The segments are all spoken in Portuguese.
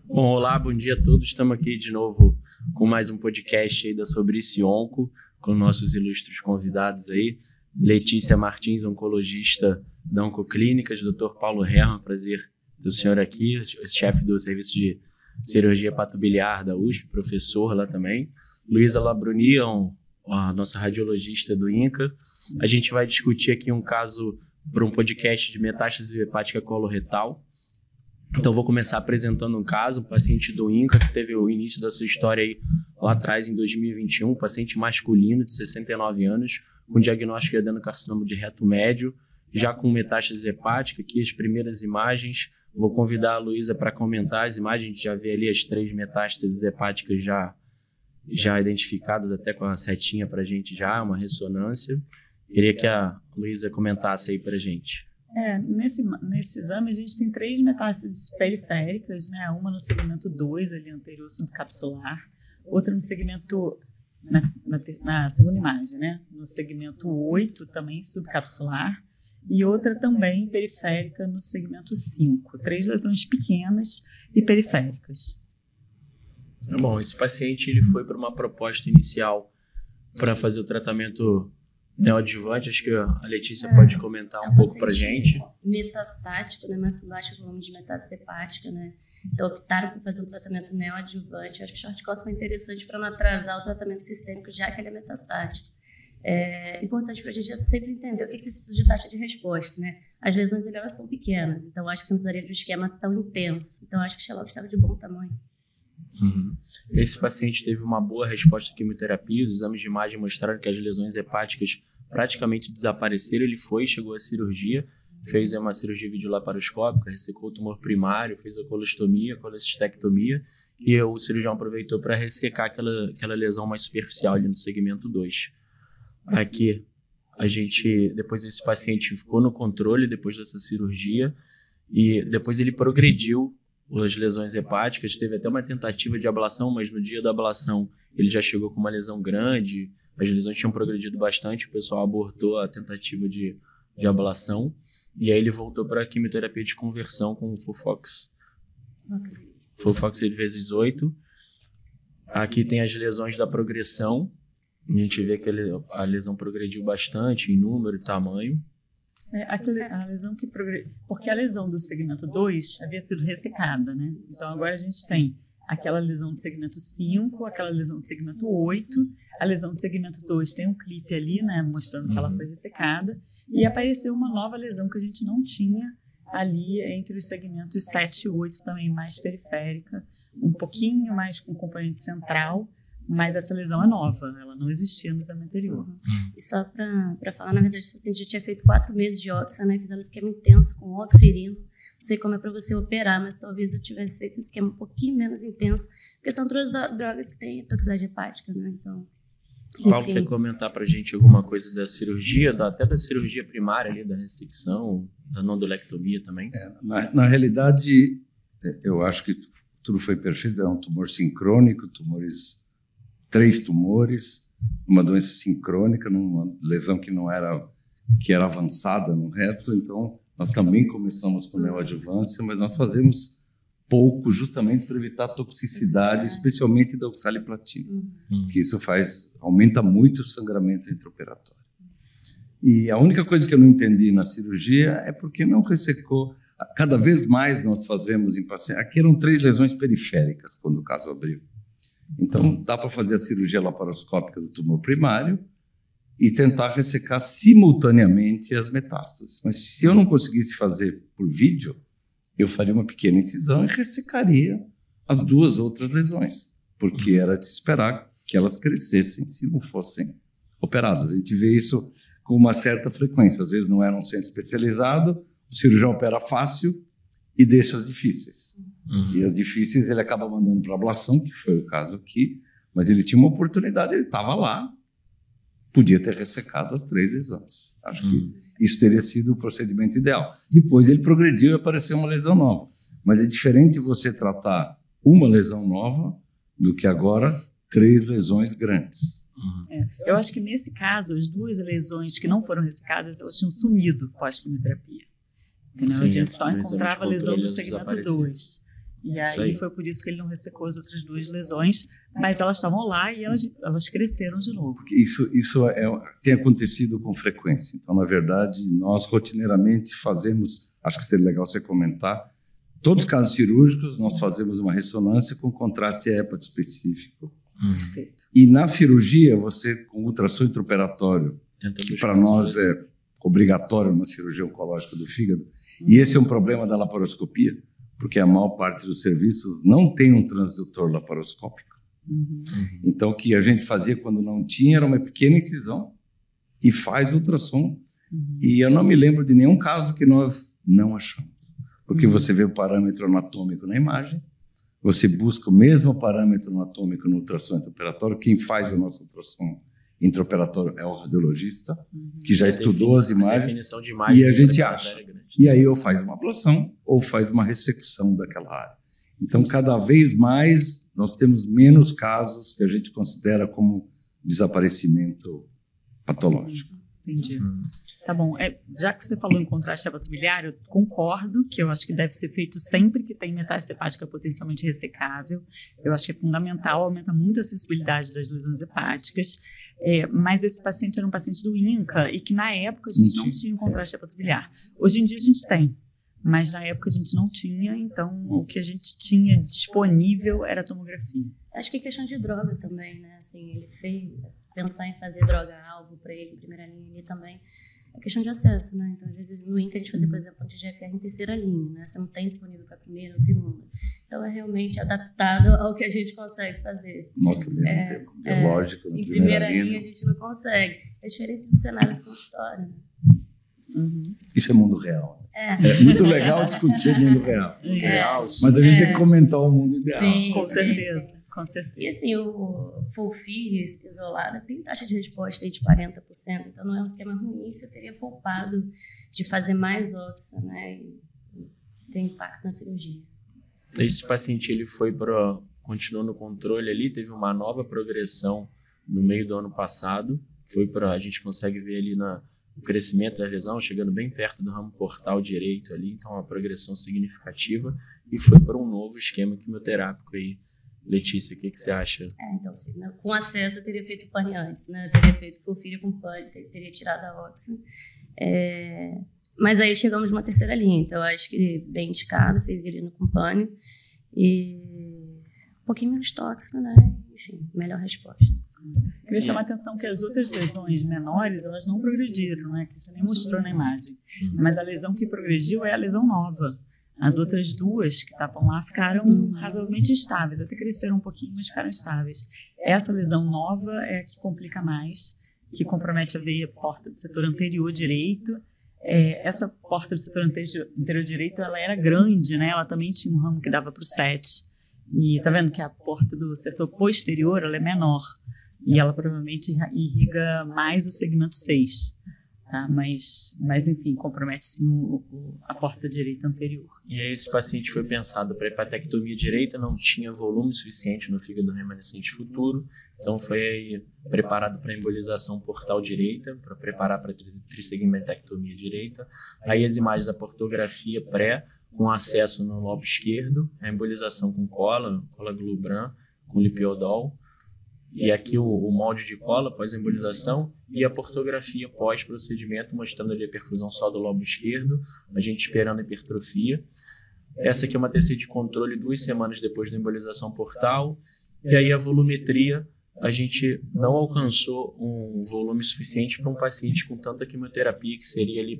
Bom, olá, bom dia a todos. Estamos aqui de novo com mais um podcast aí da Sobrice Onco, com nossos ilustres convidados aí. Letícia Martins, oncologista da Oncoclínicas, Dr. Paulo Herman, prazer ter o senhor aqui, chefe do serviço de cirurgia hepatobiliar da USP, professor lá também. Luísa Labruni, a nossa radiologista do INCA. A gente vai discutir aqui um caso para um podcast de metástase hepática coloretal. Então, vou começar apresentando um caso, um paciente do INCA que teve o início da sua história aí lá atrás, em 2021, um paciente masculino de 69 anos, com diagnóstico de adenocarcinoma de reto médio, já com metástase hepática. Aqui as primeiras imagens, vou convidar a Luísa para comentar as imagens. A gente já vê ali as 3 metástases hepáticas já identificadas, até com a setinha para a gente já, uma ressonância. Queria que a Luísa comentasse aí para a gente. Nesse exame a gente tem 3 metástases periféricas, né? Uma no segmento 2, ali anterior subcapsular, outra no segmento, na segunda imagem, né? No segmento 8, também subcapsular, e outra também periférica no segmento 5. 3 lesões pequenas e periféricas. Bom, esse paciente ele foi para uma proposta inicial para fazer o tratamento neoadjuvante. Acho que a Letícia pode comentar um pouco para a gente. Metastático, né, mas com baixo volume de metástase hepática, né? Então optaram por fazer um tratamento neoadjuvante. Acho que o short course foi interessante para não atrasar o tratamento sistêmico, já que ele é metastático. É importante para a gente sempre entender o que você precisa de taxa de resposta, né? As lesões elas são pequenas, então acho que você não precisaria de um esquema tão intenso. Então acho que o Xelox estava de bom tamanho. Uhum. Esse paciente teve uma boa resposta à quimioterapia. Os exames de imagem mostraram que as lesões hepáticas praticamente desapareceram. Ele chegou à cirurgia, fez uma cirurgia videolaparoscópica, ressecou o tumor primário, fez a colostomia, colecistectomia, e o cirurgião aproveitou para ressecar aquela lesão mais superficial ali no segmento 2. Aqui, depois esse paciente ficou no controle depois dessa cirurgia, e depois ele progrediu as lesões hepáticas. Teve até uma tentativa de ablação, mas no dia da ablação ele já chegou com uma lesão grande, as lesões tinham progredido bastante, o pessoal abortou a tentativa de ablação, e aí ele voltou para a quimioterapia de conversão com o Folfox. Folfox vezes 8. Aqui tem as lesões da progressão, a gente vê que a lesão progrediu bastante em número e tamanho. A lesão que porque a lesão do segmento 2 havia sido ressecada, né? Então agora a gente tem aquela lesão do segmento 5, aquela lesão do segmento 8, a lesão do segmento 2 tem um clipe ali, né, mostrando que ela foi ressecada, e apareceu uma nova lesão que a gente não tinha ali entre os segmentos 7 e 8, também mais periférica, um pouquinho mais com componente central, mas essa lesão é nova, ela não existia no exame anterior. E só para falar, na verdade, esse paciente já tinha feito 4 meses de oxa, né? Fizeram um esquema intenso com oxirino. Não sei como é para você operar, mas talvez eu tivesse feito um esquema um pouquinho menos intenso, porque são drogas que têm toxicidade hepática, né? Então, enfim. Paulo, quer comentar para a gente alguma coisa da cirurgia, até da cirurgia primária ali, da ressecção, da nodulectomia também? Na realidade, eu acho que tudo foi perfeito. É um tumor sincrônico, 3 tumores, uma doença sincrônica, numa lesão que era avançada no reto. Então nós também começamos com neoadjuvância, mas nós fazemos pouco justamente para evitar toxicidade, especialmente da oxaliplatina, que isso aumenta muito o sangramento intraoperatório. E a única coisa que eu não entendi na cirurgia é porque não ressecou. Cada vez mais nós fazemos em pacientes. Aqui eram 3 lesões periféricas quando o caso abriu. Então, dá para fazer a cirurgia laparoscópica do tumor primário e tentar ressecar simultaneamente as metástases. Mas se eu não conseguisse fazer por vídeo, eu faria uma pequena incisão e ressecaria as 2 outras lesões, porque era de se esperar que elas crescessem se não fossem operadas. A gente vê isso com uma certa frequência. Às vezes não era um centro especializado, o cirurgião opera fácil e deixa as difíceis. E as difíceis ele acaba mandando para ablação, que foi o caso aqui, mas ele tinha uma oportunidade, ele estava lá, podia ter ressecado as 3 lesões. Acho que isso teria sido o procedimento ideal. Depois ele progrediu e apareceu uma lesão nova. Mas é diferente você tratar uma lesão nova do que agora 3 lesões grandes. Eu acho que nesse caso, as 2 lesões que não foram ressecadas, elas tinham sumido pós-quimioterapia. A gente só encontrava a lesão do segmento 2. E aí foi por isso que ele não ressecou as outras 2 lesões, mas elas estavam lá e elas cresceram de novo. Isso tem acontecido com frequência. Então, na verdade, nós rotineiramente fazemos, acho que seria legal você comentar, todos os casos cirúrgicos, nós fazemos uma ressonância com contraste hépato específico. E na cirurgia, você, com ultrassom intraoperatório, que para nós é obrigatório na cirurgia oncológica do fígado, e esse é um problema da laparoscopia, porque a maior parte dos serviços não tem um transdutor laparoscópico. Então, o que a gente fazia quando não tinha era uma pequena incisão e faz ultrassom. E eu não me lembro de nenhum caso que nós não achamos. Porque você vê o parâmetro anatômico na imagem, você busca o mesmo parâmetro anatômico no ultrassom intraoperatório. Quem faz o nosso ultrassom intraoperatório é o radiologista, que já estudou as imagens, definição de imagem e a gente acha. E aí ou faz uma ablação ou faz uma ressecção daquela área. Então, cada vez mais, nós temos menos casos que a gente considera como desaparecimento patológico. Entendi. Tá bom. Já que você falou em contraste hepatobiliar, eu concordo que eu acho que deve ser feito sempre que tem metástase hepática potencialmente ressecável. Eu acho que é fundamental, aumenta muito a sensibilidade das lesões hepáticas. Mas esse paciente era um paciente do INCA e que na época a gente não tinha um contraste hepatobiliar. Hoje em dia a gente tem, mas na época a gente não tinha, então o que a gente tinha disponível era a tomografia. Acho que é questão de droga também, né? Assim, ele fez pensar em fazer droga-alvo para ele em primeira linha ali também. É questão de acesso, né? Então, às vezes, no INCA a gente fazia, por exemplo, anti-GFR em terceira linha, né? Você não tem disponível para a primeira ou segunda. Então, é realmente adaptado ao que a gente consegue fazer. Nós também não temos. É lógico, em primeira linha a gente não consegue. É diferente do cenário de consultório, né? Isso é mundo real. É muito legal discutir o mundo real. Mas a gente tem que comentar o mundo ideal. Sim, com certeza. Com certeza. E assim, o FOLFIRI isolada tem taxa de resposta aí de 40%, então não é um esquema ruim, você teria poupado de fazer mais óxido, né? E tem impacto na cirurgia. Esse paciente ele foi para continuou no controle ali, teve uma nova progressão no meio do ano passado, a gente consegue ver ali o crescimento da lesão, chegando bem perto do ramo portal direito ali, então uma progressão significativa, e foi para um novo esquema quimioterápico aí. Letícia, o que você acha? Então, assim, né, com acesso eu teria feito pane antes, né? Eu teria feito FOLFIRI com pane, teria tirado a óxido. Mas aí chegamos numa terceira linha, então eu acho que bem indicado, fez irino com pane e um pouquinho menos tóxico, né? Enfim, melhor resposta. Queria chamar a atenção que as outras lesões menores, elas não progrediram, né? Que você nem mostrou na imagem. Mas a lesão que progrediu é a lesão nova. As outras 2 que estavam lá ficaram razoavelmente estáveis, até cresceram um pouquinho, mas ficaram estáveis. Essa lesão nova é a que complica mais, que compromete a veia porta do setor anterior direito. Essa porta do setor anterior direito, ela era grande, né? Ela também tinha um ramo que dava para o 7. E tá vendo que a porta do setor posterior, ela é menor. E ela provavelmente irriga mais o segmento 6. Tá? Mas enfim, compromete sim a porta direita anterior. E aí esse paciente foi pensado para hepatectomia direita, não tinha volume suficiente no fígado remanescente futuro, então foi aí preparado para embolização portal direita, para preparar para trissegmentectomia direita. Aí as imagens da portografia pré, com acesso no lobo esquerdo, a embolização com cola glubran, com lipiodol. E aqui o molde de cola pós-embolização e a portografia pós-procedimento, mostrando ali a perfusão só do lobo esquerdo, a gente esperando a hipertrofia. Essa aqui é uma TC de controle 2 semanas depois da embolização portal. E aí a volumetria, a gente não alcançou um volume suficiente para um paciente com tanta quimioterapia, que seria ali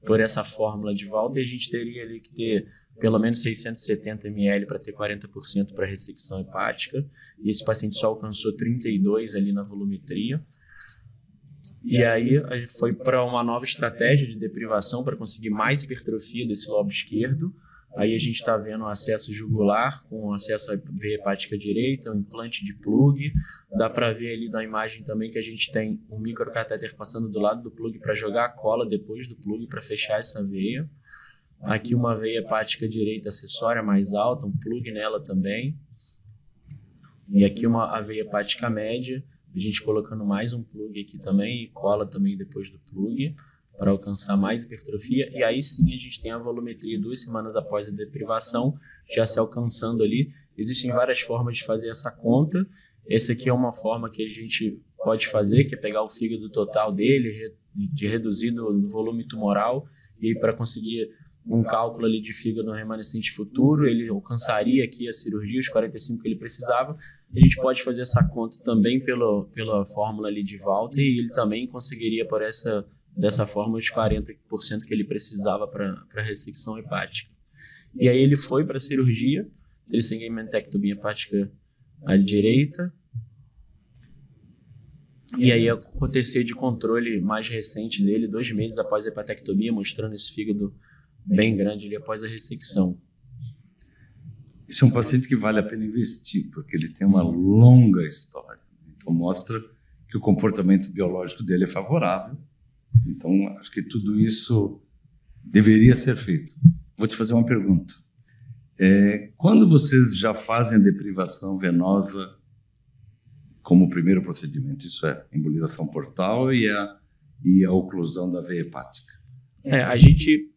por essa fórmula de volta, e a gente teria ali que ter pelo menos 670 ml para ter 40% para ressecção hepática, e esse paciente só alcançou 32 ali na volumetria. E aí a gente foi para uma nova estratégia de deprivação para conseguir mais hipertrofia desse lobo esquerdo. Aí a gente está vendo um acesso jugular com acesso à veia hepática direita, um implante de plug. Dá para ver ali na imagem também que a gente tem um microcatéter passando do lado do plug para jogar a cola depois do plug para fechar essa veia. Aqui uma veia hepática direita acessória mais alta, um plug nela também. E aqui a veia hepática média, a gente colocando mais um plug aqui também e cola também depois do plug. para alcançar mais hipertrofia, e aí sim a gente tem a volumetria 2 semanas após a deprivação, já se alcançando ali. Existem várias formas de fazer essa conta. Essa aqui é uma forma que a gente pode fazer, que é pegar o fígado total dele, de reduzir do volume tumoral, e para conseguir um cálculo ali de fígado remanescente futuro, ele alcançaria aqui a cirurgia, os 45 que ele precisava. A gente pode fazer essa conta também pela fórmula ali de Walter, e ele também conseguiria dessa forma os 40% que ele precisava para ressecção hepática. E aí ele foi para a cirurgia, trissegmentectomia hepática à direita, e aí o TC de controle mais recente dele, 2 meses após a hepatectomia, mostrando esse fígado bem grande ali após a ressecção. Esse é um paciente que vale a pena investir, porque ele tem uma longa história. Então mostra que o comportamento biológico dele é favorável. Então acho que tudo isso deveria ser feito. Vou te fazer uma pergunta. Quando vocês já fazem a deprivação venosa como primeiro procedimento, isso é, embolização portal e a oclusão da veia hepática? A gente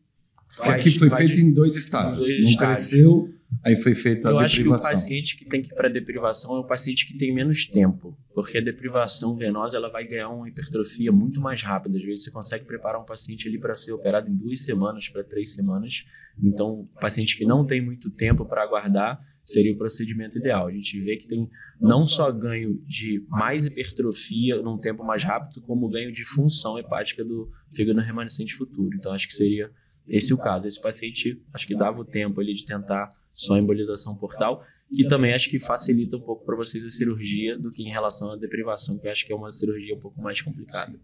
aqui foi feito em 2 estágios. Não cresceu, aí foi feita a deprivação. Eu acho que o paciente que tem que ir para a deprivação é o paciente que tem menos tempo, porque a deprivação venosa ela vai ganhar uma hipertrofia muito mais rápida. Às vezes você consegue preparar um paciente ali para ser operado em 2 semanas, para 3 semanas. Então, o paciente que não tem muito tempo para aguardar seria o procedimento ideal. A gente vê que tem não só ganho de mais hipertrofia num tempo mais rápido, como ganho de função hepática do fígado remanescente futuro. Então, acho que seria esse o caso. Esse paciente, acho que dava o tempo ali de tentar só a embolização portal, que também acho que facilita um pouco para vocês a cirurgia do que em relação à deprivação, que eu acho que é uma cirurgia um pouco mais complicada.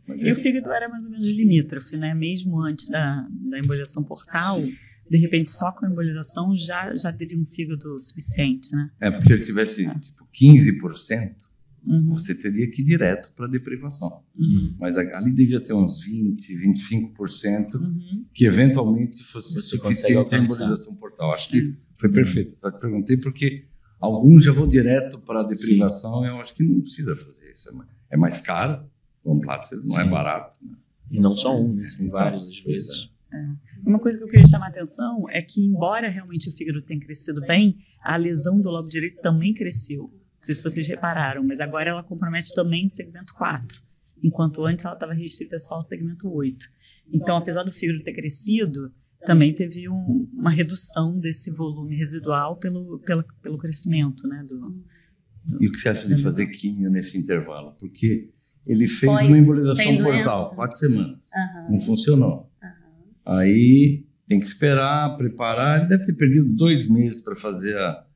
E o fígado era mais ou menos limítrofe, né? Mesmo antes da embolização portal, de repente só com a embolização já teria um fígado suficiente, né? Porque se ele tivesse tipo 15%, você teria que ir direto para a deprivação. Mas ali devia ter uns 20%, 25%, que eventualmente fosse suficiente a embolização portal. Acho que foi perfeito. Só te perguntei porque alguns já vão direto para a deprivação. Eu acho que não precisa fazer isso. É mais caro. O Platzer não é barato. Né? E não só um, né? São vários às vezes. Uma coisa que eu queria chamar a atenção é que, embora realmente o fígado tenha crescido bem, a lesão do lobo direito também cresceu. Não sei se vocês repararam, mas agora ela compromete também o segmento 4, enquanto antes ela estava restrita só ao segmento 8. Então, apesar do fígado ter crescido, também teve uma redução desse volume residual pelo crescimento, né? E o que você acha de fazer químio nesse intervalo? Porque ele fez uma embolização portal, 4 semanas, não funcionou. Aí tem que esperar, preparar. Ele deve ter perdido 2 meses para fazer a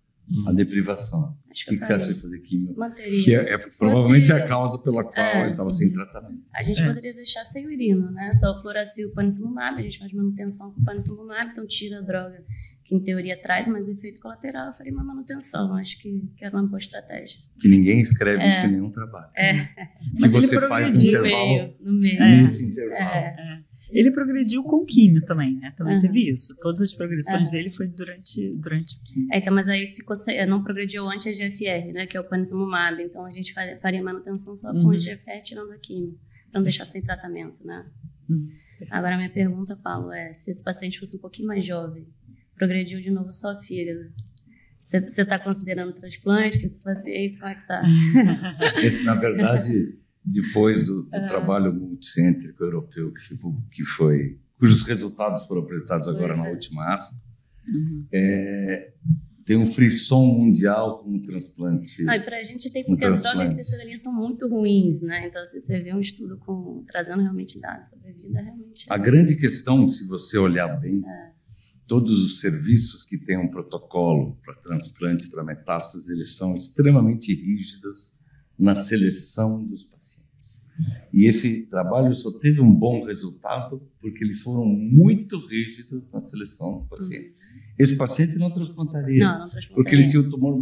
deprivação. O que você acha de fazer químio? Manteria. Que provavelmente é a causa pela qual ele estava sem tratamento. A gente poderia deixar sem urina, né? Só o fluoracil e o panitumumab, a gente faz manutenção com o panitumumab, então tira a droga que em teoria traz, mas efeito colateral eu faria uma manutenção. Acho que era uma boa estratégia. Que ninguém escreve isso em nenhum trabalho. Que mas você faz no intervalo. No meio. Nesse intervalo. Ele progrediu com químio também, né? Também teve isso. Todas as progressões dele foi durante o químio. Então, mas aí não progrediu anti-EGFR, né? Que é o panitumumab. Então, a gente faria manutenção só com o EGFR, tirando a químio, para não deixar sem tratamento, né? Agora, a minha pergunta, Paulo, se esse paciente fosse um pouquinho mais jovem, progrediu de novo só fígado, você está considerando transplante, que esses pacientes, como é que tá? Esse, na verdade, depois do trabalho multicêntrico europeu cujos resultados foram apresentados agora na última ASCO, tem um frisson mundial com o transplante. E para a gente tem, porque as drogas de terceira linha são muito ruins, né? Então, se você vê um estudo trazendo realmente dados sobre a vida, realmente... A grande questão, se você olhar bem, todos os serviços que têm um protocolo para transplante, para metástase, eles são extremamente rígidos na seleção dos pacientes. E esse trabalho só teve um bom resultado porque eles foram muito rígidos na seleção do paciente. Esse paciente não transplantaria, porque ele tinha um tumor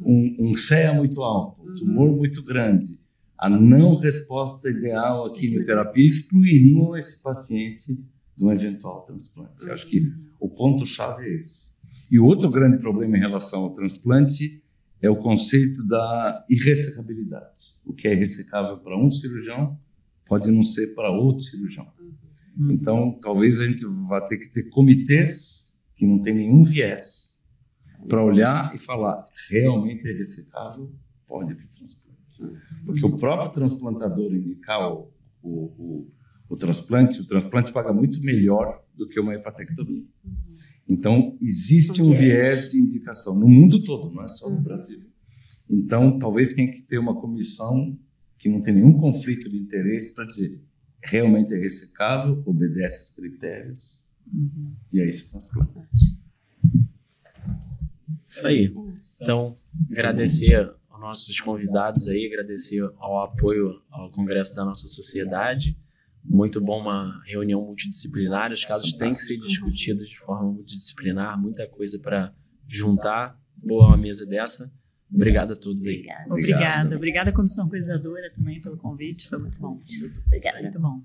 um CEA muito alto, um tumor muito grande. A não resposta ideal à quimioterapia excluiriam esse paciente de um eventual transplante. Eu acho que o ponto-chave é esse. E o outro grande problema em relação ao transplante é o conceito da irressecabilidade. O que é irressecável para um cirurgião pode não ser para outro cirurgião. Então, talvez a gente vá ter que ter comitês que não tem nenhum viés para olhar e falar, realmente é ressecável, pode ir para o transplante. Porque o próprio transplantador indicar o transplante paga muito melhor do que uma hepatectomia. Então, existe um viés de indicação no mundo todo, não é só no Brasil. Então, talvez tenha que ter uma comissão que não tem nenhum conflito de interesse para dizer realmente é ressecável, obedece os critérios, e aí se transplanta. Isso aí. Então, agradecer aos nossos convidados aí, agradecer ao apoio ao Congresso da nossa sociedade. Muito bom uma reunião multidisciplinar. Os casos têm que ser discutidos de forma multidisciplinar, muita coisa para juntar. Boa uma mesa dessa. Obrigado a todos aí. Obrigada à comissão organizadora também pelo convite, foi muito bom. Obrigada. Muito bom.